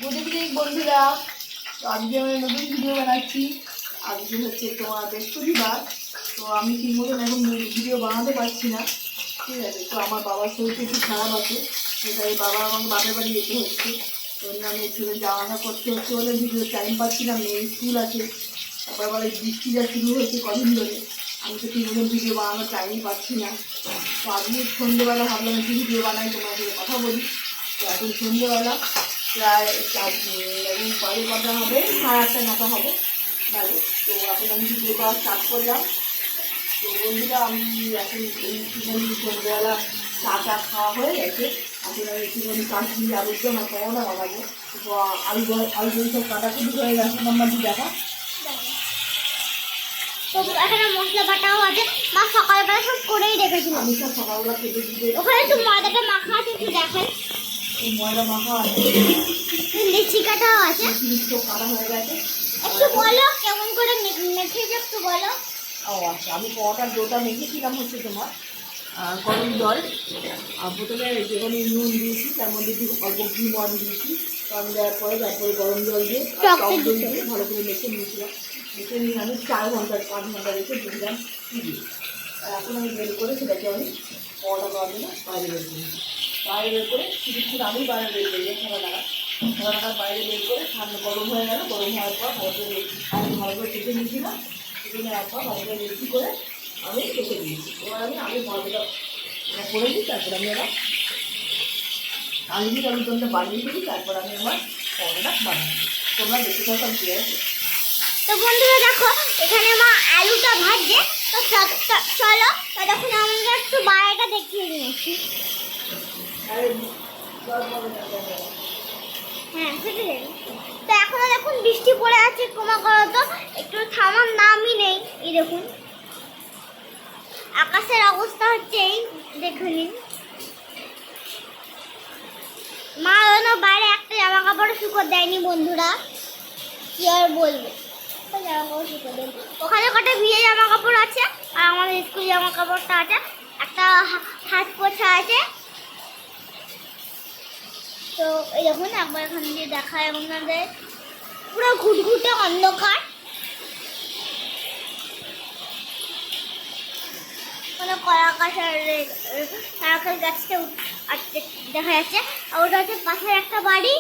Good evening বন্ধুরা। তো আজকে আমি নতুন ভিডিও বানাচ্ছি। আজকে হচ্ছে তোমার বৃহস্পতিবার। তো আমি ঠিক মতন এখন ভিডিও বানাতে পারছি না, ঠিক আছে। তো আমার বাবার শরীরটা একটু খারাপ আছে, তো তাই বাবা আমাকে বাপের বাড়ি যেতে হচ্ছে। তো আমি একটু যাওয়া করতে হচ্ছে বলে ভিডিও টাইম পাচ্ছি না। মেয়ের স্কুল আছে, তারপর আবার এই বৃষ্টি যা শুরু হয়েছে কদিন ধরে, আমি তো ঠিক মতন ভিডিও বানানোর টাইমই পাচ্ছি না। তো আজকে সন্ধ্যেবেলা ভাবলাম একটু ভিডিও বানাই, তোমার সাথে কথা বলি। তো এখন সন্ধ্যেবেলা প্রায় বাজে কটা হবে, 8:30 নটা হবে বাজে। তো এখন আমি ভিডিওটা স্টার্ট করলাম। তো বন্ধুরা, আমি এখন একটুখানি সন্ধ্যেবেলা চা খাওয়া হয়ে গেছে। এখন আমি একটুখানি কাশ্মীরি আলুর দম আর পরোটা বানাবো। তো আলু সব কাটাকুটি হয়ে গেছে। নাম্বারটি দেখা তো এখানে মশলা বাটাও আছে, মা সকালবেলা সব করেই রেখেছিল। আমি সব সকালবেলা কেটে দিতে ওখানে একটু ময়দাটা মাখা আছে, একটু দেখাই। ময়দা মাখা আছে, লিচি কাটাও আছে। সব কাটা হয়ে গেছে। একটু বলো কেমন করে মেখেছো, একটু বলো। ও আচ্ছা, আমি পরোটার ডোটা মেখেছিলাম হচ্ছে তোমার গরম জল। আর প্রথমে যেখানে নুন দিয়েছি, তার মধ্যে একটু অল্প ঘি মন দিয়েছি। কারণ দেওয়ার পরে তারপরে গরম জল দিয়ে আর টক দই দিয়ে ভালো করে মেখে নিয়েছিলাম। মেখে নিয়ে আমি 4 ঘন্টা 5 ঘন্টা রেখে দিলাম ফ্রিজে। আর এখন আমি বের করে সেটাকে আমি পরোটা করার জন্য বাইরে বের করি। বাইরে বের করে কিছুক্ষণ আমি বাইরে বের করি, খাবার বাইরে বের করে ঠান্ডা গরম হয়ে গেল। গরম হওয়ার পর ভালো করে কেটে নিয়েছিলাম। কেটে নেওয়ার পর ভালো করে রেডি করে আমি রেখে দিয়েছি। এবার আমি ময়দাটা করে দিই, তারপর আমি আবার আলুর আলুদমটা বানিয়ে দিই, তারপর আমি আমার পরোটা বানাই। তোমরা দেখে থাকো আমি পেয়ে আছি। তো বন্ধুরা দেখো, এখানে মা আলুটা ভাজছে। তো চলো তখন আমরা একটু বাইরেটা দেখিয়ে নিয়েছি। হ্যাঁ সেটাই। তো এখনো দেখুন বৃষ্টি পড়ে আছে ক্রমাগত, একটু থামার নামই নেই। এই দেখুন আকাশের অবস্থা হচ্ছে এই, দেখে নিন। মা যেন বাইরে একটা জামা কাপড় শুকোতে দেয়নি বন্ধুরা, কি আর বলবো। জামা কাপড় শুকোতে দেয়নি, ওখানে কটা ভিজে জামা কাপড় আছে, আর আমাদের স্কুল জামা কাপড়টা আছে, একটা হাত পোছা আছে। তো এই দেখুন একবার এখান দিয়ে দেখায় আপনাদের, পুরো ঘুটঘুটে অন্ধকার। কোনো কলা গাছ আর নারকেল গাছটা দেখা যাচ্ছে। আর ওটা হচ্ছে পাশের একটা বাড়ি,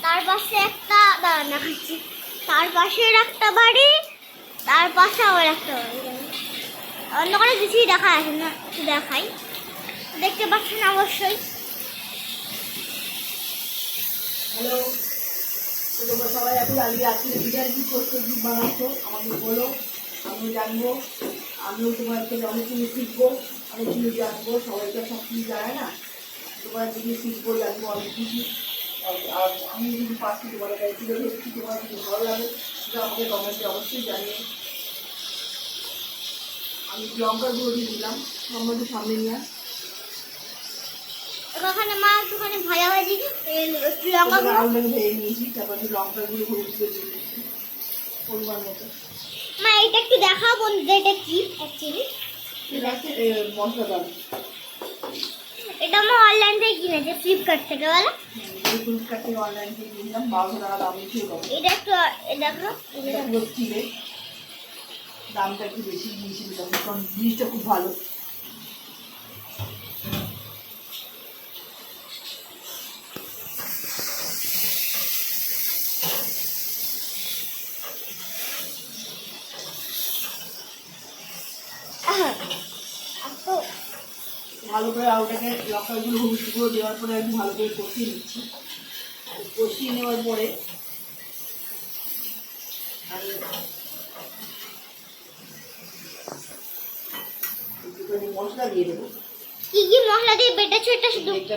তার পাশে একটা দাঁড়ান দেখাচ্ছি, তার পাশের একটা বাড়ি, তার পাশে আবার একটা বাড়ি। অন্ধকারে কিছুই দেখা যাচ্ছে না, একটু দেখাই, দেখতে পাচ্ছেন অবশ্যই। হ্যালো, তোমরা সবাই এখন আজকে বিরিয়ানি কী করছো, কী বানাচ্ছো আমাকে বলো, আমিও জানবো। আমিও তোমার থেকে অনেক কিছু শিখবো, অনেক কিছু জানবো। সবাই তো সব কিছু জানে না, তোমার থেকে শিখবো, জানবো অনেক কিছু। আর আমি যদি পাচ্ছি তোমার কাছে তুলে ধরছি, তোমার যদি ভালো লাগে সেটা আমাকে কমেন্টে অবশ্যই জানিয়ে। আমি লঙ্কার গুঁড়ো দিয়ে দিলাম, লঙ্কাটি সামনে নিয়ে ওখানে মা একটুখানি ভাজাভাজি লঙ্কা আলুটাকে ভেজে নিয়েছি, তারপর লঙ্কার গুঁড়ো হলুদ দিয়ে দিয়েছি পরিমাণ মতো। মা এটা একটু দেখাও বন্ধুদের, এটা কি অ্যাকচুয়ালি? মশলা ডাল, এটা আমার অনলাইন থেকে কিনেছে, ফ্লিপকার্ট থেকে। বলো ফ্লিপকার্ট থেকে অনলাইন থেকে কিনলাম, 1200 টাকা দাম ছিল। এটা একটু দেখো, এটা পুরো স্টিলের, দামটা একটু বেশি নিয়েছিল কারণ জিনিসটা খুব ভালো। ভালো করে আলুটাকে লঙ্কাগুলো হলুদ গুঁড়ো দেওয়ার পরে আমি ভালো করে কষিয়ে নিচ্ছি। কষিয়ে নেওয়ার পরে আমি মশলা দিয়ে দেবো। কি কি মশলা দিয়ে বেটেছো এটা? শুধু একটা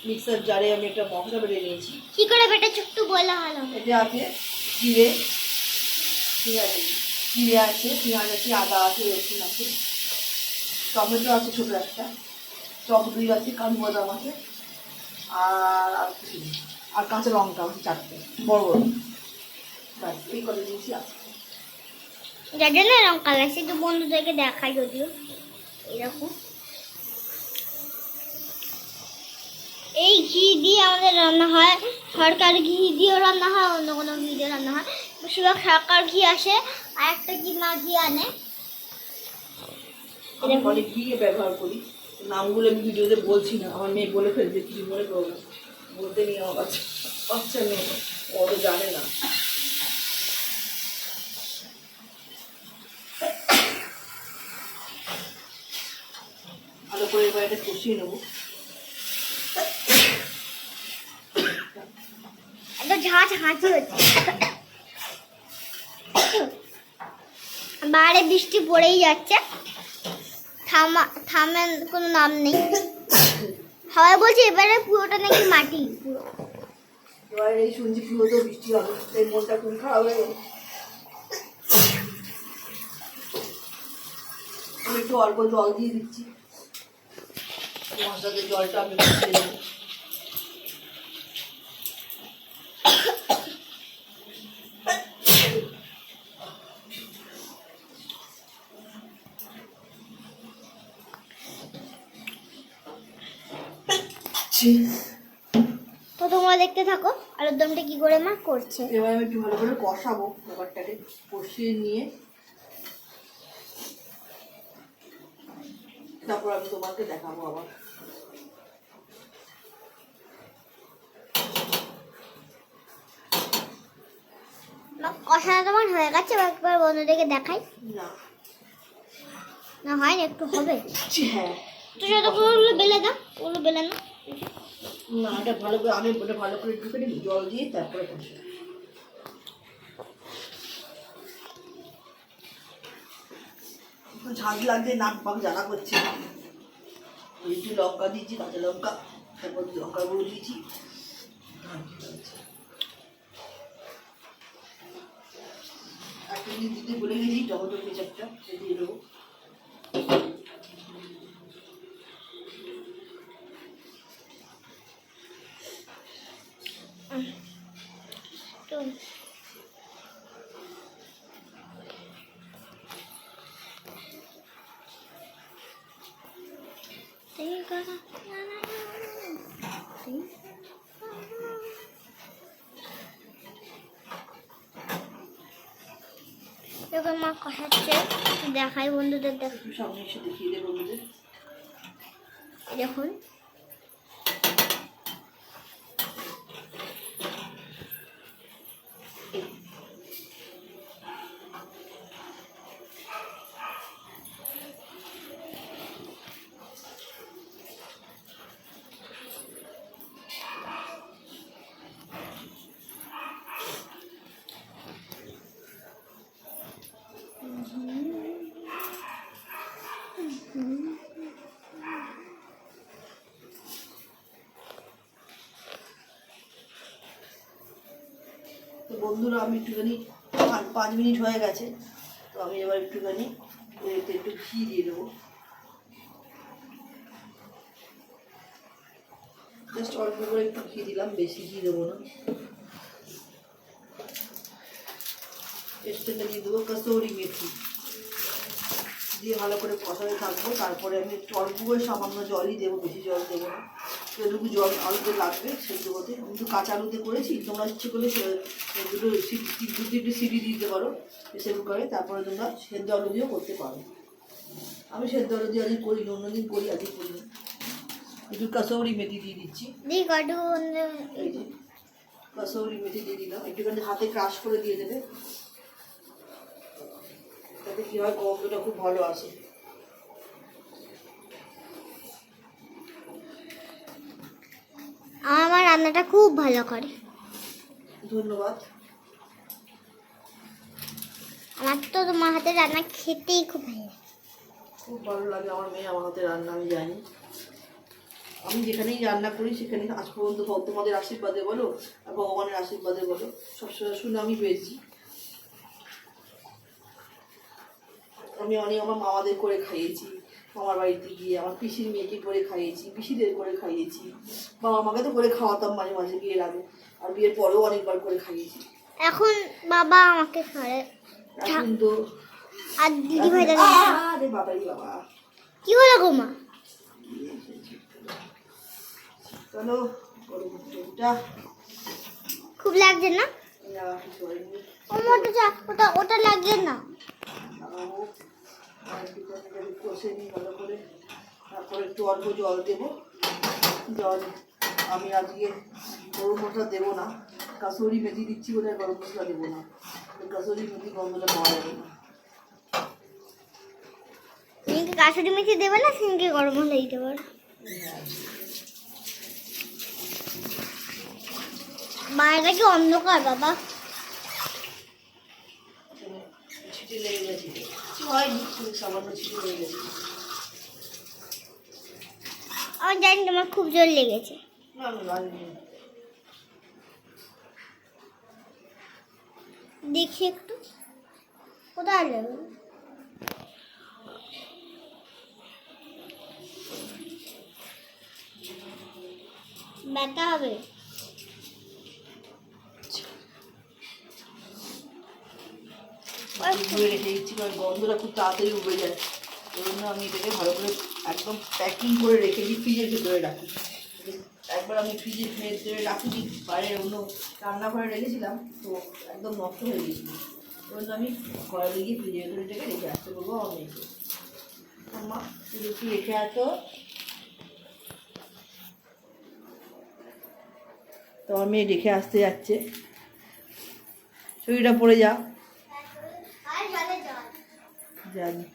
মিক্সার জারে আমি একটা মশলা বেটে নিয়েছি। কি করে বেটেছো একটু বলা হলো। এটা আছে জিরে, ঠিক আছে, জিরে আছে, পেঁয়াজ আছে, আদা আছে, রসুন আছে, টমেটো আছে ছোটো একটা, টক দই আছে, কাজু বাদাম আছে, আর কাঁচা লঙ্কা আছে 4টে বড় বড়। ব্যাস এই করে দিয়েছি। আছে যার জন্য লঙ্কা লাগছে, একটু বন্ধুদেরকে দেখাই যদিও। এরকম এই ঘি দিয়ে আমাদের রান্না হয়, সরকার ঘি দিয়েও রান্না হয়, অন্য কোনো ঘি দিয়ে রান্না হয়। বেশিরভাগ সরকার ঘি আসে, আর একটা কি মা ঘি আনে। আমি অনেক ঘি ব্যবহার করি, নামগুলো আমি ভিডিওতে বলছি না, আমার মেয়ে বলে ফেলছে কিছু মনে করবো না, বলতে নিয়ে আমার বাচ্চা বাচ্চা মেয়ে ও তো জানে না। ভালো করে এবার এটা কষিয়ে নেবো। এত ঝাঁঝ হাঁচি হচ্ছে, বাইরে বৃষ্টি পড়েই যাচ্ছে, থামের কোনো নাম নেই। সবাই বলছে এবারে পুরোটা নাকি মাটি পুরো। এবার এই শুনছি পুরো তো বৃষ্টি হবে, তাই মনটা খুব খারাপ হয়ে গেল। আমি একটু অল্প জল দিয়ে দিচ্ছি, মশলাতে জলটা আমি দিয়ে দেবো। তো তোমরা দেখতে থাকো আলুর দমটা কি করে মা করছে। এবার আমি একটু ভালো করে কষাবো, ব্যাপারটাকে কষিয়ে নিয়ে তারপর আমি তোমাকে দেখাবো আবার। কষানো তোমার হয়ে গেছে, একবার বন্ধুদেরকে দেখাই। না না হয় না, একটু হবে। হ্যাঁ, তো যতগুলো বেলে দাও, ওগুলো বেলে না। না এটা ভালো করে আমি ওটা ভালো করে ঢুকে নিই, জল দিয়ে তারপরে কষি। একটু ঝাঁজ লাগছে, নাক পাক জ্বালা করছে। একটু লঙ্কা দিয়েছি, কাঁচা লঙ্কা, তারপর লঙ্কা গুঁড়ো দিয়েছি। একটা জিনিস দিতে ভুলে গেছি, টমেটো কেচাপটা দিয়ে দেবো। তো দেখো মা কষাচ্ছে, দেখাই বন্ধুদের, দেখো একটু সামনে এসে দেখিয়ে দেবো বন্ধুদের। দেখুন তো বন্ধুরা আমি একটুখানি 5 মিনিট হয়ে গেছে, তো আমি এবার একটুখানি এতে একটু ঘি দিয়ে দেবো। জাস্ট অল্প করে একটু ঘি দিলাম, বেশি ঘি দেবো না। টেস্টটা দিয়ে দেবো কসুরি মেথি দিয়ে ভালো করে কষাতে থাকবো। তারপরে আমি একটু অল্প করে সামান্য জলই দেবো, বেশি জল দেবো না, যেটুকু জল আলুতে লাগবে সেগুলোতে। আমি তো কাঁচা আলুতে করেছি, তোমরা ইচ্ছে করলে দুটো একটু সিটি দিতে পারো প্রেসার কুকারে, তারপরে তোমরা সেদ্ধ আলু দিয়েও করতে পারো। আমি সেদ্ধ আলু দিয়ে আজকে করি, অন্যদিন করি, আজকে করি না। একটু কসৌরি মেথি দিয়ে দিচ্ছি, এই যে কসৌরি মেথি দিয়ে দিলাম, একটুখানি হাতে ক্রাশ করে দিয়ে দেবে, তাতে কী হয় গন্ধটা খুব ভালো আসে। আমার রান্নাটা খুব ভালো করে, ধন্যবাদ। আমার তো তোমার হাতে রান্না খেতেই খুব ভালো লাগে। খুব ভালো লাগে আমার মেয়ে আমার হাতে রান্না, আমি জানি। আমি যেখানেই রান্না করি সেখানে আজ পর্যন্ত তোমাদের আশীর্বাদে বলো আর ভগবানের আশীর্বাদে বলো, সবসময় শুনে আমি পেয়েছি। আমি অনেক আমার মামাদের করে খাইয়েছি, মামার বাড়িতে গিয়ে আমার পিসির মেয়েকে করে খাইয়েছি, পিসিদের করে খাইয়েছি, বাবা মাকে তো করে খাওয়াতাম মাঝে মাঝে বিয়ের আগে, আর বিয়ের পরেও অনেকবার করে খাইয়েছি। এখন বাবা আমাকে খায়, এখন তো আর দিদি ভাই আরে বাবাই বাবা কি হলো গো মা? চলো গরম ওটা খুব লাগছে না? কিছু হয়নি, ওটা ওটা লাগছে না। লাগাবো। আর একটু কষে নিই ভালো করে, তারপরে একটু অল্প জল দেবো। জল আমি আজকে গরম মশলা দেবো না, কাসুরি মেথি দিচ্ছি বলে আর গরম মশলা দেবো না, কাসুরি মেথি গরমটা পাওয়া যাবে না। সিনকে কাসুরি মেথি দেবে না, সিনকে গরম মশলা দিতে পারো। বাইরে কি অন্ধকার বাবা? ছিটে লেগে গেছে, কিছু হয়নি, সামান্য ছিটে লেগে গেছে। আমি জানি তোমার খুব জোর লেগেছে। না না লাগেনি। দেখি একটু কোথায় লেগে, ব্যথা হবে। ধুয়ে রেখে দিচ্ছি কারণ গন্ধটা খুব তাড়াতাড়ি উবে যায়, ওই জন্য আমি এটাকে ভালো করে একদম প্যাকিং করে রেখে দিই, ফ্রিজের ভেতরে রাখি। একবার আমি ফ্রিজের ভেতরে রাখি, বাইরে অন্য রান্নাঘরে রেখেছিলাম, তো একদম নষ্ট হয়ে গিয়েছিল। ওই জন্য আমি ঘরে গিয়ে ফ্রিজের ভেতরে রেখে আসতে বলবো আমার মেয়েকে, মা তুমি একটু রেখে আসো। তো আমার মেয়ে রেখে আসতে যাচ্ছে, ছবিটা পড়ে যা জানি।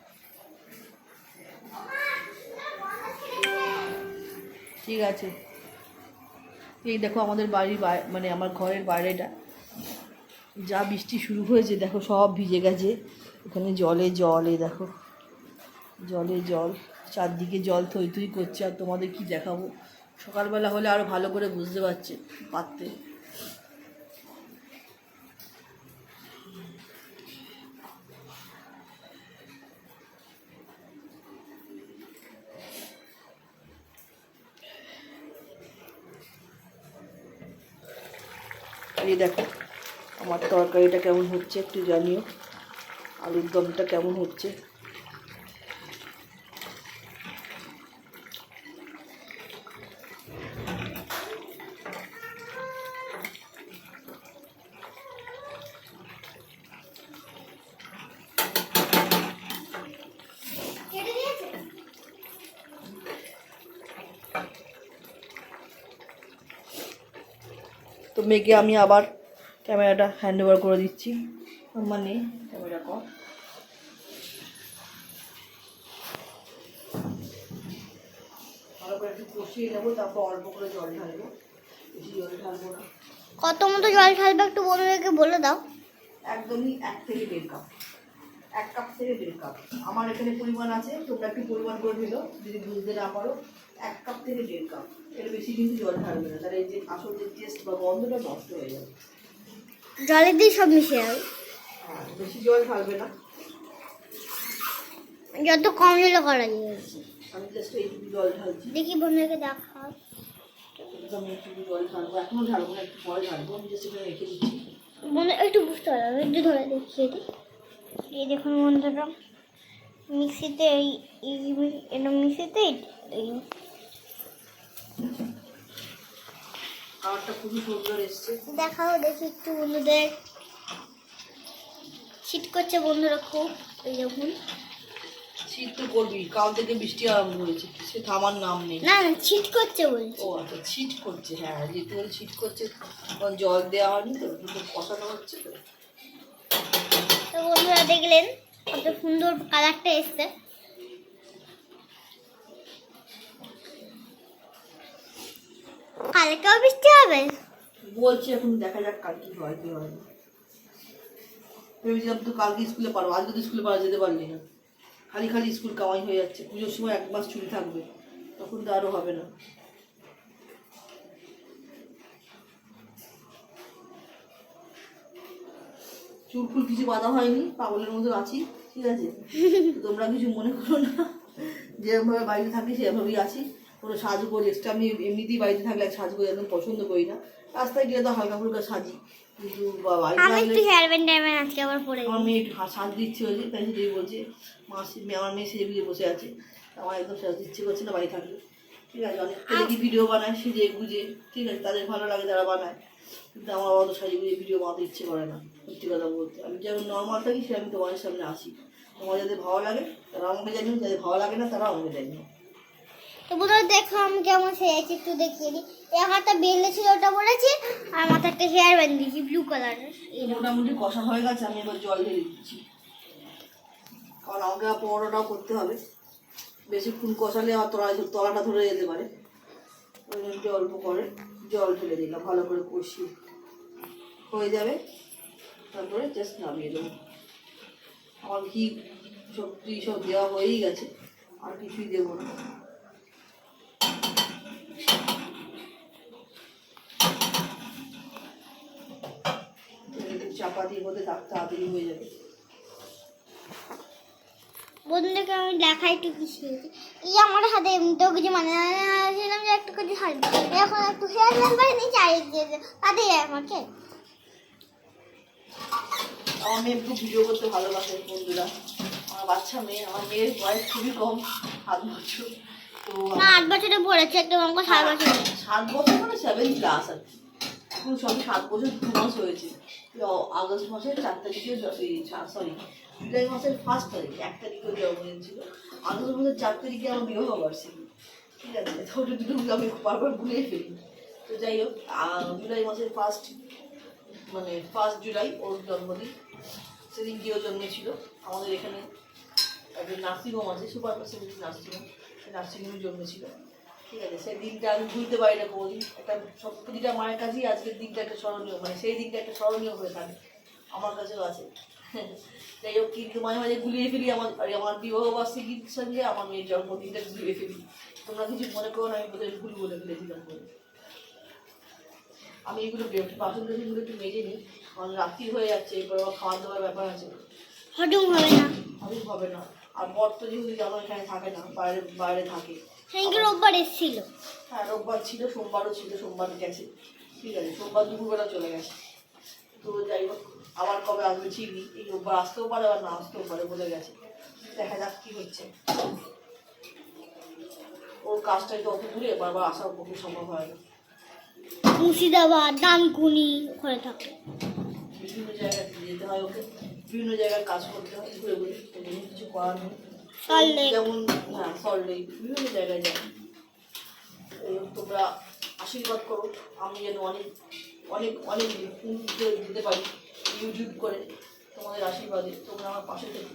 ঠিক আছে, এই দেখো আমাদের বাড়ির মানে আমার ঘরের বাইরেটা যা বৃষ্টি শুরু হয়েছে, দেখো সব ভিজে গেছে। এখানে জলে জল, এই দেখো জলে জল, চারদিকে জল থই থই করছে। আর তোমাদের কি দেখাবো, সকালবেলা হলে আরও ভালো করে বুঝতে পারতে। এই দেখো আমার তরকারিটা কেমন হচ্ছে একটু জানিও, আলুর দমটা কেমন হচ্ছে। তো মেয়েকে আমি আবার ক্যামেরাটা হ্যান্ড ওভার করে দিচ্ছি, মানে ক্যামেরা কর। ভালো করে একটু কষিয়ে নেবো, তারপর অল্প করে জল ঢালবো, বেশি জল ঢালবো না। কত মতো জল ঢালবে একটু বন্ধুদেরকে বলে দাও। একদমই 1 থেকে 1.5 কাপ, 1 কাপ থেকে 1.5 কাপ আমার এখানে পরিমাণ আছে, তোমরা একটু পরিমাণ করে দিলো যদি বুঝতে না পারো। 1 কাপ থেকে 1.5 কাপ, এর বেশি কিন্তু জল ঢালবে না, তাহলে এই যে আসল যে টেস্ট বা গন্ধটা নষ্ট হয়ে যাবে। জলের দিয়ে সব মিশে যাবে। হ্যাঁ, বেশি জল ঢালবে না, যত কম জলে করা যায়। আমি জাস্ট এইটুকু জল ঢালছি। দেখি বন্ধুদেরকে দেখা। আমি একটু জল ঢালবো, এখনও ঢালবো না, একটু পরে ঢালবো, আমি জাস্ট এখানে রেখে দিচ্ছি। বন্ধু একটু বুঝতে পারবে, একটু ধরে দেখিয়ে দিই। এই দেখুন বন্ধুরা, মিক্সিতে এটা মিক্সিতে এই কালারটা খুবই সুন্দর এসছে। দেখাও দেখি একটু বন্ধুদের। শীত করছে বন্ধুরা খুব, এই দেখুন। শীত তো করবি, কাল থেকে বৃষ্টি আরম্ভ হয়েছে, সে থামার নাম নেই। না না শীত করছে বলছি। ও আচ্ছা, শীত করছে, হ্যাঁ যেহেতু শীত করছে, তখন জল দেওয়া হয়নি তো, কিন্তু কষানো হচ্ছে তো। তো বন্ধুরা দেখলেন কত সুন্দর কালারটা এসছে। কালকেও বৃষ্টি হবে বলছি, এখন দেখা যাক কাল কি হয় কি হয় না। ভেবেছিলাম তো কালকে স্কুলে পারবো, আজকে তো স্কুলে পারা যেতে পারলি না, খালি খালি স্কুল কামাই হয়ে যাচ্ছে। পুজোর সময় 1 মাস ছুটি থাকবে, তখন তো আরও হবে না। চুল ফুল কিছু বাঁধা হয়নি, পাগলের মতো আছি, ঠিক আছে? তোমরা কিছু মনে করো না, যেভাবে বাড়িতে থাকি সেভাবেই আছি, কোনো সাজগোজ এক্সট্রা আমি এমনিতেই বাড়িতে থাকলে সাজগোজ একদম পছন্দ করি না। রাস্তায় গেলে তো হালকা ফুলকা সাজি, কিন্তু আমি একটু হেয়ার ব্যান্ড আজকে আবার পরে আমার মেয়ে একটু সাজ দিচ্ছে হয়েছে, তাই সেটাই বলছে, আমার মেয়ে সেজে বুঝে বসে আছে, আমার একদম সাজ দিচ্ছে করছে না বাড়ি থাকলে। ঠিক আছে, অনেক দেখি ভিডিও বানায় সেজে গুজে, ঠিক আছে, তাদের ভালো লাগে তারা বানায়, কিন্তু আমার অত সাজে গুজে ভিডিও বানাতে ইচ্ছে করে না। সত্যি কথা বলতে আমি যেমন নর্মাল থাকি সে আমি তোমাদের সামনে আসি, তোমার যাদের ভালো লাগে তারা আমাকে জানিও, যাদের ভালো লাগে না তারা আমাকে জানিও। তো বন্ধুরা দেখো আমি কেমন সেরেছি একটু দেখিয়ে দিই। এই হাতটা বেলে ছিল ওটা বলেছি, আর মাথায় একটা হেয়ার ব্যান্ড দিয়েছি ব্লু কালারের। এই মোটামুটি কষা হয়ে গেছে, আমি এবার জল ঢেলে দিচ্ছি, কারণ আমাকে আর পরোটাটাও করতে হবে, বেশিক্ষণ কষালে আমার তলাটা ধরে যেতে পারে, ওই জন্য অল্প করে জল ঢেলে দিলাম, ভালো করে কষিয়ে হয়ে যাবে, তারপরে জাস্ট নামিয়ে দেবো। আমার ঘি সবজি সব দেওয়া হয়েই গেছে, আর কিছুই দেবো না। চাপা দিয়ে বোধে তাড়াতাড়ি হয়ে যাবে। বন্ধুদেরকে আমি দেখাই একটু কি শিখেছি। এই আমার হাতে এমনিতেও কিছু মানে ছিলাম যে একটু কিছু হাসবে, এখন একটু হেয়ার ব্যান্ড করে নিয়েছি আর তাতেই আমাকে। আমার মেয়ে একটু ভিডিও করতে ভালোবাসে বন্ধুরা, আমার বাচ্চা মেয়ে, আমার মেয়ের বয়স খুবই কম, 7 বছর। তো না 8 বছরে পড়েছে, একটু আমাকে 7 বছর। 7 বছর মানে 7 ক্লাস আর কি। এখন সবই 7 বছর 2 মাস হয়েছে। আগস্ট মাসের 4 তারিখে সরি জুলাই মাসের 1 তারিখ, 1 তারিখে জন্মদিন ছিল, আগস্ট মাসের 4 তারিখে আমার বিবাহ বার্ষিকী, ঠিক আছে, তো ওটা দুটো আমি বারবার ভুলেই ফেলি। তো যাই হোক, জুলাই মাসের 1 মানে 1 জুলাই ওর জন্মদিন, সেদিন গিয়েও জন্মেছিল। আমাদের এখানে একটা নার্সিংহোম আছে, সুপার ফ্যাসিলিটি নার্সিংহোম, সেই নার্সিংহোমে জন্মেছিল, ঠিক আছে। সেই দিনটা আমি ভুলতে পারি না কোনোদিন, একটা সব প্রতিটা মায়ের কাছেই আজকের দিনটা একটা স্মরণীয়, মানে সেই দিনটা একটা স্মরণীয় হয়ে থাকে, আমার কাছেও আছে। যাই হোক, কিন্তু মাঝে মাঝে গুলিয়ে ফেলি আমার বিবাহ বার্ষিকীর সঙ্গে আমার মেয়ের জন্মদিনটা গুলিয়ে ফেলি। তোমরা কিছু মনে করো না, আমি বোধহয় ভুল বলে ফেলেছিলাম বলে। আমি এগুলো বাসন টাসনগুলো একটু মেজে নিই, কারণ রাত্রি হয়ে যাচ্ছে, এরপর আবার খাওয়া দাওয়ার ব্যাপার আছে, হজম হবে না। হজম হবে না। আর বর তো যেহেতু জানো এখানে থাকে না, বাইরে বাইরে থাকে। সেদিনকে রোববার এসেছিল। হ্যাঁ, রোববার ছিল, সোমবারও ছিল, সোমবার গেছে, ঠিক আছে, সোমবার দুপুরবেলা চলে গেছে। তো যাই হোক, আবার কবে আসবে ঠিক নেই, এই রোববার আসতেও পারে আবার না আসতেও পারে, বলে গেছে, দেখা যাক কী হচ্ছে। ওর কাজটাই তো অত দূরে, বারবার আসার পক্ষে সম্ভব হয় না। মুর্শিদাবাদ, ডানকুনি ওখানে থাকে। বিভিন্ন জায়গায় যেতে হয় ওকে, বিভিন্ন জায়গায় কাজ করতে হয়, ঘুরে ঘুরে, এই জন্য কিছু করার নেই। সল্টলেক। যেমন হ্যাঁ, সল্টলেক, বিভিন্ন জায়গায় যায়। এই হোক, তোমরা আশীর্বাদ করো আমি যেন অনেক অনেক অনেক দিতে পারি ইউটিউব করে, তোমাদের আশীর্বাদে তোমরা আমার পাশে থেকো,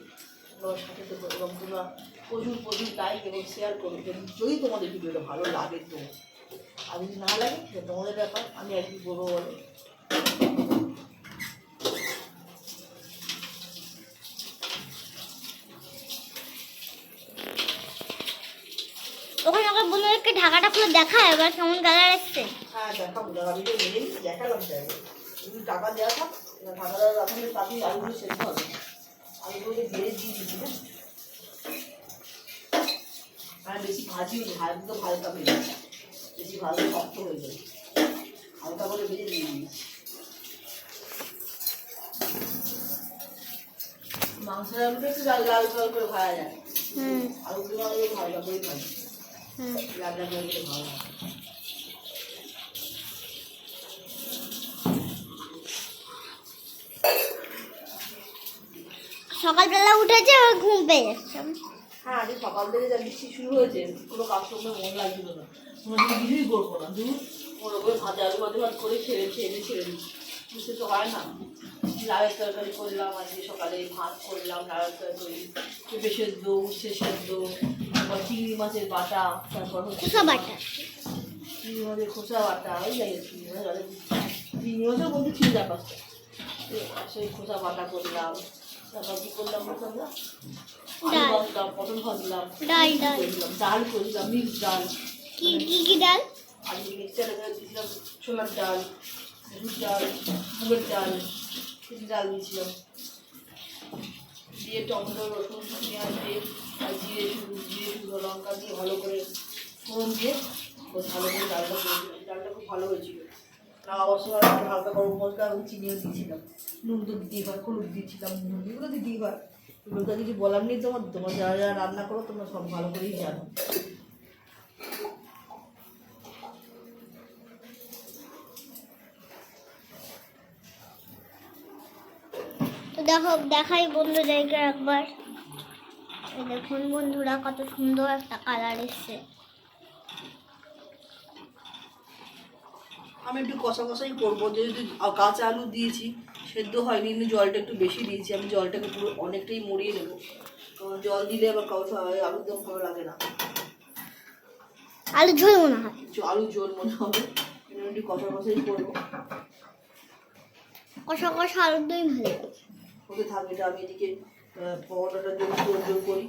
তোমরা আমার সাথে থেকো, এবং তোমরা প্রচুর প্রচুর লাইক এবং শেয়ার করো, যদি তোমাদের ভিডিওটা ভালো লাগে তো। আর যদি না লাগে তোমাদের ব্যাপার, আমি আর কি বলবো বলো। ওখানে ওকে বন্ধুদেরকে ঢাকাটা খুলে দেখা এবার কেমন কালার এসছে। হ্যাঁ, দেখাবো, আমি তো মেনে দেখালাম জায়গা, যদি টাকা দেওয়া থাক, টাকা দেওয়া রাখলে তাতেই আলুগুলো শেষ হবে, আলুগুলো বেড়ে দিয়ে দিচ্ছি না, আর বেশি ভাজিও নি, একদম হালকা ভেজে, বেশি ভাজলে শক্ত হয়ে যাবে, হালকা করে ভেজে দিয়ে দিয়েছি। মাংসের আলুটা একটু লাল লাল লাল করে ভাজা যায়, আলুগুলো আমাদের হালকা করে ভাজি, লাল লাল করে ভালো হয়। সকালবেলা উঠেছে আর ঘুম পেয়ে যাচ্ছে। হ্যাঁ, আজকে সকাল থেকে যা বৃষ্টি শুরু হয়েছে, কোনো কাজকর্মে মন লাগছিল না, মনে হচ্ছে কিছুই করবো না, দূর মনে করে ভাজা আলু ভাত করে ছেড়ে দিচ্ছি, বুঝতে তো হয় না। লাউয়ের তরকারি করলাম আজকে সকালে, ভাত করলাম, লাউয়ের তরকারি, পেঁপে সেদ্ধ, উচ্ছে সেদ্ধ, তারপর চিংড়ি মাছের বাটা, তারপর খোসা বাটা, চিংড়ি মাছের খোসা বাটা, ওই যাই চিংড়ি মাছের মধ্যে ছিল 4-5টা, সেই খোসা বাটা করলাম। তারপর কি করলাম আমরা, আলু ভাজলাম, পটল ভাজলাম, ডাল করলাম, মিক্স ডাল। কি ডাল? আজকে মিক্সচারে দিয়েছিলাম ছোলার ডাল, মুসুর ডাল, মুগের ডাল, ডাল দিয়েছিলাম, দিয়ে টমেটো, রসুন, পেঁয়াজ দিয়ে আর জিরে শুকনো লঙ্কা দিয়ে ভালো করে ফোড়ন দিয়ে ভালো করে ডালটা করেছিলাম, ডালটা খুব ভালো হয়েছিল। খাওয়ার সময় হালকা গরম মশলা এবং চিনিও দিয়েছিলাম, নুন তো দিতেই হয়, হলুদ দিয়েছিলাম, নুন এগুলো দিতেই হয়, এগুলো তো কিছু বলার নেই। তোমরা যারা যারা রান্না করো তোমরা সব ভালো করেই জানো। দেখো দেখাই বন্ধুদেরকে একবার। এই দেখুন বন্ধুরা, কত সুন্দর একটা কালার এসছে। আমি একটু কষা কষাই করবো, যেহেতু কাঁচা আলু দিয়েছি, সেদ্ধ হয়নি, কিন্তু জলটা একটু বেশি দিয়েছি। আমি জলটাকে পুরো অনেকটাই মরিয়ে নেবো, কারণ জল দিলে আবার কষা হয়, আলুর দম ভালো লাগে না, আলু ঝোল মনে হয়, আলু ঝোল মনে হবে। একটু কষা কষাই করবো, কষা কষা আলুর দই ভালো। ওকে থাকবে। এটা আমি এদিকে পরোটাটার জন্য জোর করি,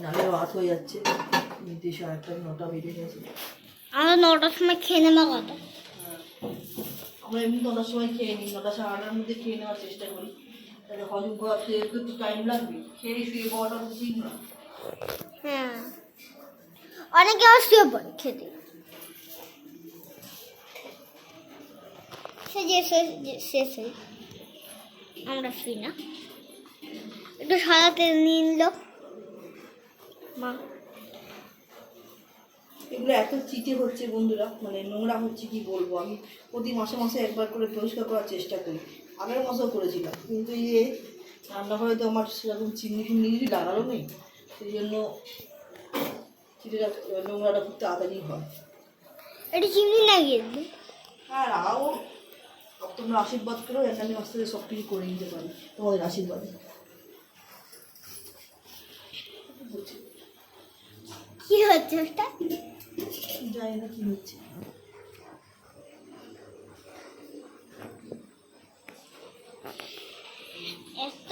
নাহলে রাত হয়ে যাচ্ছে। 9টা বেজে গেছে। আমরা 9টার সময় খেয়ে নেওয়া কথা। আমরা এমনি 9টার সময় খেয়ে নিই, 9টা 9:30টার মধ্যে খেয়ে নেওয়ার চেষ্টা করি, তাহলে হজম করাতে একটু টাইম লাগবে। খেয়ে শুয়ে পড়াটা তো ঠিক না। হ্যাঁ, অনেকে আবার শুয়ে পড়ে খেতে। সে যে শেষ হই, আমরা শুই না। একটু সাদা তেল নিয়ে নিল মা। এগুলো এত চিটে হচ্ছে বন্ধুরা, মানে নোংরা হচ্ছে, কি বলবো। আমি প্রতি মাসে মাসে একবার করে পরিষ্কার করার চেষ্টা করি, আগের মাসেও করেছিলাম, কিন্তু রান্নাঘরে তো আমার সেরকম চিমনি ফিমনি লাগানো নেই, সেই জন্য চিটেটা নোংরাটা খুব তাড়াতাড়ি হয়। একটু চিমনি লাগিয়ে দিই। হ্যাঁ লাগাবো, তোমরা আশীর্বাদ করো, একটা আমি আস্তে আস্তে সব কিছু করে নিতে পারি তোমাদের আশীর্বাদে। কি হচ্ছে ওটা? জানি না কি হচ্ছে। এত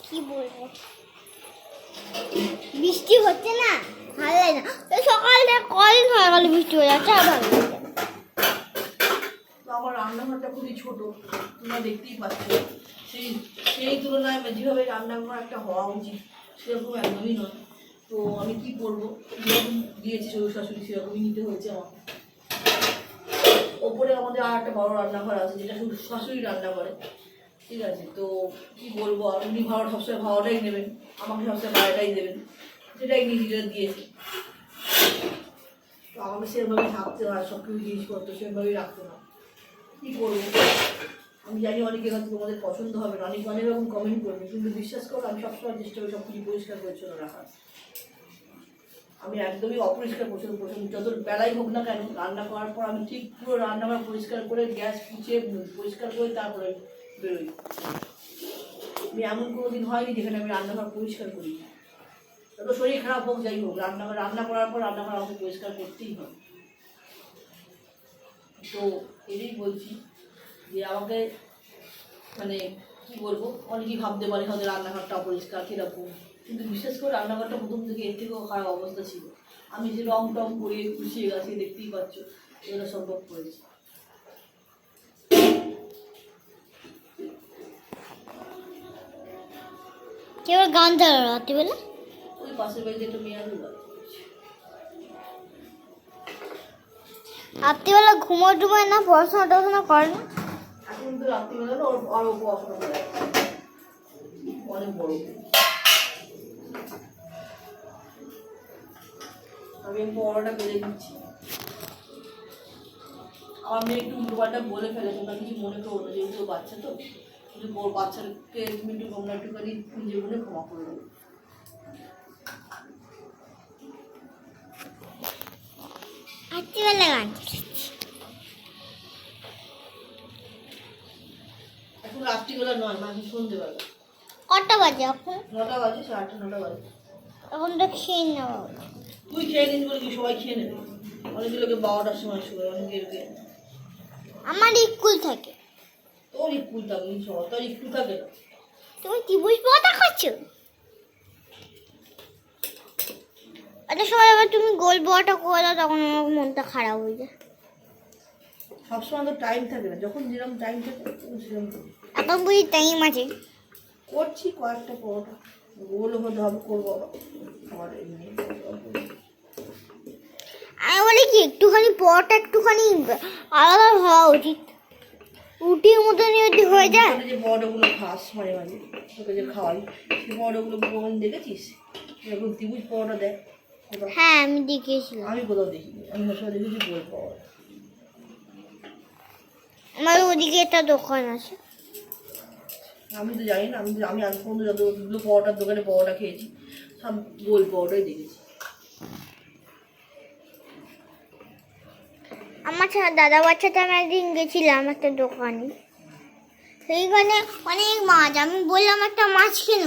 কি বলবো, বৃষ্টি হচ্ছে না, ভালো লাগে না। সকালটা কদিন হয়ে গেল বৃষ্টি হয়ে যাচ্ছে, আর ভালো লাগে না। তো আমার রান্নাঘরটা খুবই ছোট, তোমরা দেখতেই পাচ্ছ। সেই সেই তুলনায় যেভাবে রান্নাঘর একটা হওয়া উচিত সেরকম একদমই নয়। তো আমি কি করবো, যেরকম দিয়েছি শ্বশুর শাশুড়ি সেরকমই নিতে হয়েছে আমার। ওপরে আমাদের আর একটা বড় রান্নাঘর আছে, যেটা শ্বশুর শাশুড়ি রান্না করে, ঠিক আছে। তো কি বলবো, উনি ভাড়া সবসময় ভাড়াটাই নেবেন, আমাকে সবসময় ভাড়াটাই দেবেন, সেটাই নিজেরা দিয়েছে। তো আমাকে সেভাবেই থাকতে হয়, সব কিছু জিনিসপত্র সেভাবেই রাখতে হয়। কী করবো, আমি জানি অনেকে হয়তো তোমাদের পছন্দ হবে না, অনেক রকম কমেন্ট করবে, কিন্তু বিশ্বাস করো আমি সবসময় চেষ্টা করি সব কিছু পরিষ্কার পরিচ্ছন্ন রাখার। আমি একদমই অপরিষ্কার পরিচ্ছন্ন যত বেলাই হোক না কেন, রান্না করার পর আমি ঠিক পুরো রান্নাঘর পরিষ্কার করে গ্যাস পুছিয়ে পরিষ্কার করে তারপরে বেরোই। আমি এমন কোনো দিন হয়নি যেখানে আমি রান্নাঘর পরিষ্কার করি। যত শরীর খারাপ হোক যাই হোক, রান্না করার পর রান্নাঘর আমাকে পরিষ্কার করতেই হবে। তো এটাই বলছি যে আমাকে, মানে কি বলবো, অনেকেই ভাবতে পারে হয়তো রান্নাঘরটা অপরিষ্কার কীরকম, কিন্তু বিশেষ করে রান্নাঘরটা প্রথম থেকে এর থেকেও খারাপ অবস্থা ছিল। আমি যে রং টং করে গুছিয়ে গেছি দেখতেই পাচ্ছ, এগুলো সম্ভব করেছি। কেউ গান চালানো রাত্রিবেলা, ওই পাশের বাড়িতে একটা মেয়ে আছে, রাত্রিবেলা ঘুমোয় না, পড়াশোনা টড়াশোনা করে না। এখন তো রাত্রিবেলা না, ওর আরও পড়াশোনা করে অনেক বড়। আমি পড়াটা বেড়ে দিচ্ছি, আমার মেয়ে একটু উল্টোপাল্টা বলে ফেলে, তোমরা কিছু মনে করো না, যেহেতু বাচ্চা তো, কিন্তু বাচ্চাকে তুমি একটু তোমরা একটুখানি নিজে মনে ক্ষমা করে দেবো। রাত্রিবেলা গান এখন রাত্রিবেলা নয়, মা, এখন সন্ধ্যেবেলা। কটা বাজে এখন? 9টা বাজে, 8:30 9টা বাজে। এখন তো খেয়ে নেওয়া। তুই খেয়ে নিস বলে কি সবাই খেয়ে নেবে? অনেকে লোকে 12টার সময় শুয়ে, অনেকে আমার স্কুল থাকে। তোর স্কুল থাকে, সবার তোর স্কুল থাকে না। তুমি ত্রিভুজ পরোটা খাচ্ছ? একটা সময় আবার তুমি গোল পরোটা করে দাও, তখন আমার মনটা খারাপ হয়ে যায়। সবসময় তো টাইম থাকে না, যখন যেরকম টাইম থাকে সেরকম এখন বুঝি টাইম আছে। করছি কয়েকটা পরোটা, গোলও হতে হবে, করবো আবার এমনি। আমি বলি কি, একটুখানি পরোটা একটুখানি আলাদা হওয়া উচিত, রুটির মতনই যদি হয়ে যায়। যে পরোটাগুলো খাস মাঝে মাঝে, তোকে যে খাওয়াই, সেই পরোটাগুলো কোন দেখেছিস? এরকম ত্রিভুজ পরোটা দেয় কোথাও? হ্যাঁ, আমি দেখিয়েছিলাম। আমি কোথাও দেখিনি, আমি সবসময় দেখেছি গোল পরোটা। আমার ওদিকে একটা দোকান আছে। আমি তো জানি না, আমি আজ পর্যন্ত যতগুলো পরোটার দোকানে পরোটা খেয়েছি সব গোল পরোটাই দেখেছি। আমার দাদা বাচ্চাতে আমি একদিন গেছিলাম একটা দোকানে, সেইখানে অনেক মাছ। আমি বললাম একটা মাছ কেন,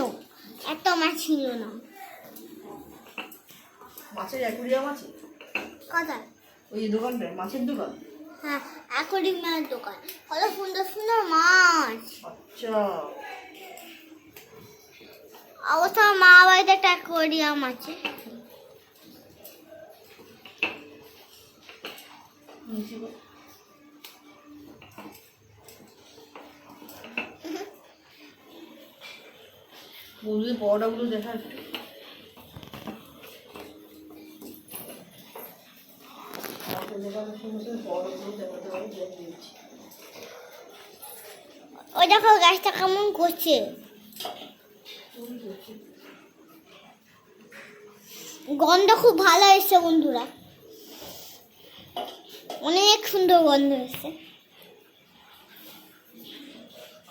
একটা মাছ ছিল না। মাছের অ্যাকুরিয়াম আছে কোথায়? ওই যে দোকানটায়, মাছের দোকান। হ্যাঁ, অ্যাকোয়ারিয়ামের দোকান। কত সুন্দর সুন্দর মাছ। আচ্ছা, অবশ্য আমার মা বাড়িতে একটা অ্যাকোয়ারিয়াম আছে। নিচে গো। বন্ধুদের পরোটাগুলো দেখা একটু। দোকানের সঙ্গে সঙ্গে পরোটাগুলো দেখাতে হবে, দেখে দিচ্ছি। ওই দেখো গাছটা কেমন করছে। গন্ধ খুব ভালো এসছে বন্ধুরা, অনেক সুন্দর গন্ধ এসছে।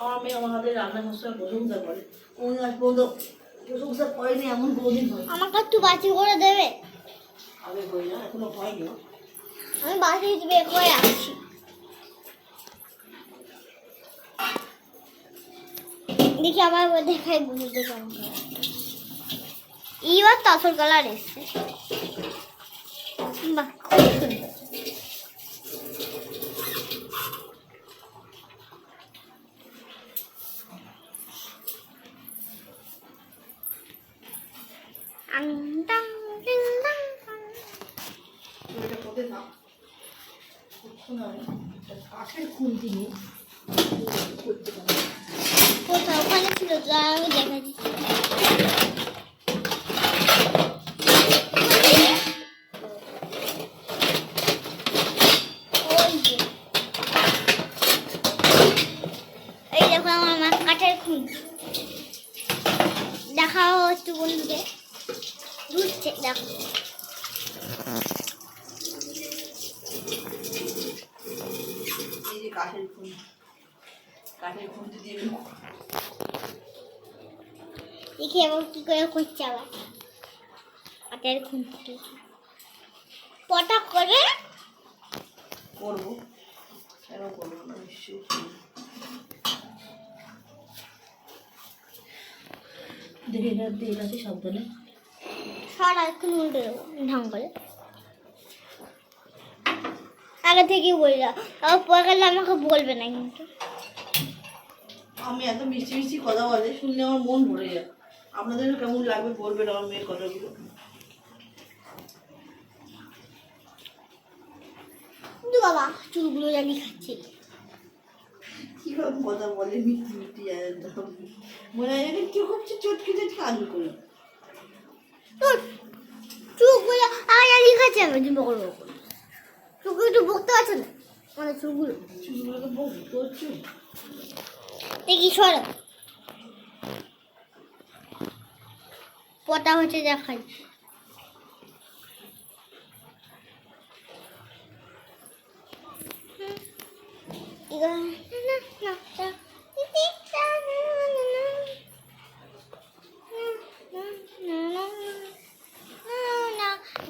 আমার মেয়ে আমার হাতে রান্না মশলা প্রশংসা করে, কোন আজ পর্যন্ত প্রশংসা করেনি এমন কোনোদিন হয়। আমাকে একটু বাটি করে দেবে? আগে হই না, এখনো হয়নি। আমি বাটি বের করে আসছি। দেখি আবার দেখাই বুঝতে পারবো। এইবার তো আসল কালার এসছে। বাহ, খুব সুন্দর। এটা কোথায় থাক, কাঠের খুন্তি নিয়ে করতে পারে। কোথাও ওখানে ছিল তো, আমি দেখা দিচ্ছি। ওই যে, এই দেখো আমার মা কাঠের খুঁজি। দেখাও একটু বন্ধুকে, ঘুরছে দেখো। এই যে কাঠের খুন্তি, কাঠের খুন্তি দিয়ে দেখি এবার কি করে করছে আবার কাঠের খুঁজি। পটা করে করবো, কেন করবো না, নিশ্চয়ই করবো। দেখে এটা তেল আছে সাবধানে। সারা একটু উল্টে দেবো ঢং করে। আগে থেকেই বলে দাও, তারপর পরে গেলে আমাকে বলবে না কিন্তু। আমি এত মিষ্টি মিষ্টি কথা বলে শুনলে আমার মন ভরে যায়। আপনাদেরও কেমন লাগবে বলবেন আমার মেয়ের কথাগুলো। কিন্তু বাবা চুলগুলো জানি খাচ্ছে। কিভাবে কথা বলে মিষ্টি মিষ্টি একদম মনে হয় যেন কেউ খুব চটকে চটকে আলু করে। তোর চুলগুলো আমার জানি খাচ্ছে, আমি তুমি বলবো চুলগুলো একটু বকতে পারছো না মানে চুলগুলো চুলগুলো তো বহু করছো। দেখি সরো, পটা হচ্ছে দেখাই।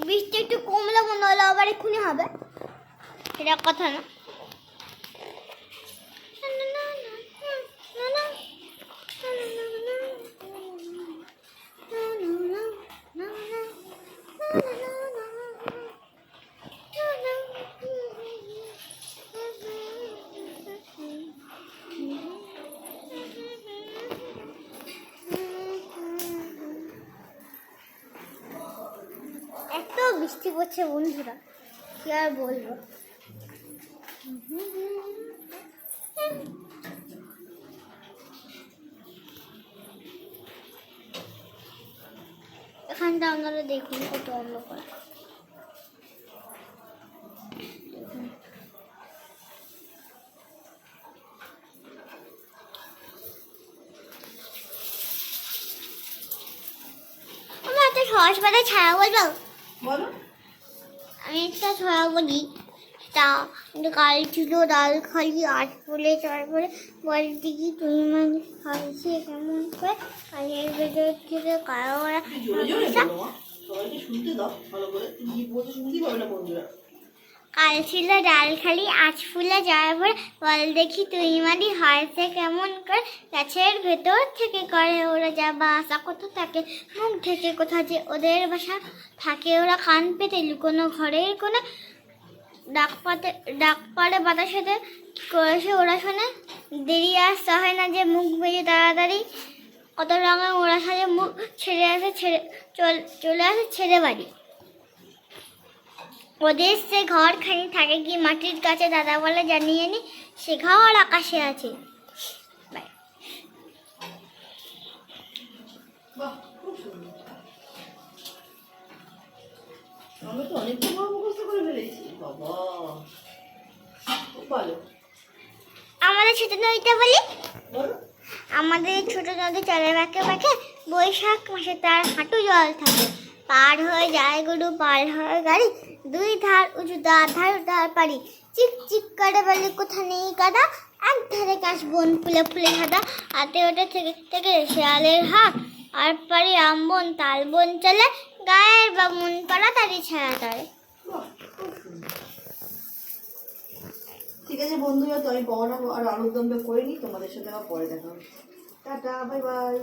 বৃষ্টি একটু কমলে মনে হলো আবার এক্ষুনি হবে, সেটা কথা না। এত বৃষ্টি পড়ছে বন্ধুরা, কি আর বলবো। এখানটা আপনারা দেখুন কত অন্ধকার। আমি একটা সহজ পাতা ছাড়া বলবো, বলো। আমি একটা ছড়া বলি, একটা কাল ছিল ডাল খালি আট ফুলে চার ফুলে বল দিদি তুমি মানে খাইছে কেমন করে কালের ভেতর থেকে কারা জোরে জোরে বলো মা, সবাইকে শুনতে দাও ভালো করে, তুমি কি বলছো শুনতেই পাবে না বন্ধুরা। কাল ছিল ডাল খালি আজ ফুলে যাওয়ার পরে বল দেখি তুই মারি হয়েছে কেমন করে গাছের ভেতর থেকে করে ওরা যা বাসা কোথা থাকে মুখ ঢেকে কোথা যে ওদের বাসা থাকে ওরা কান পেতে লুকোনো ঘরের কোণে ডাক পাড়ে বাতাসাতে করেছে ওরা শোনে দেরি আসতে হয় না যে মুখ বেজে তাড়াতাড়ি কত রঙে ওরা সাজে মুখ চলে আসে ছেড়ে বাড়ি ওদের সে ঘর খানি থাকে কি মাটির কাছে দাদা বলে জানিয়ে নি সে ঘর আকাশে আছে। বাহ, খুব সুন্দর। আমি তো অনেকটা বড় মুখস্থ করে ফেলেছি বাবা, খুব ভালো। আমাদের ছোট নদীটা বলি, বলো। আমাদের ছোট নদী চলে বাঁকে বাঁকে বৈশাখ মাসে তার হাঁটু জল থাকে পার হয়ে যায় গরু পার হয়ে গাড়ি দুই ধার উঁচু ধার পারি চিক চিক করে বলে কোথা নেই কাদা এক ধারে কাশ বন ফুলে ফুলে সাদা হাতে ওঠে থেকে থেকে শেয়ালের হাঁক আর পারি আমবন তালবন চলে গায়ের বা মন পাড়া তারি ছায়া তারে। বাহ, খুব সুন্দর। ঠিক আছে বন্ধুরা, তো আমি পড়াটা আর আলুর দমটা করে নিই, তোমাদের সাথে আবার পরে দেখা হবে। Tata, bye bye.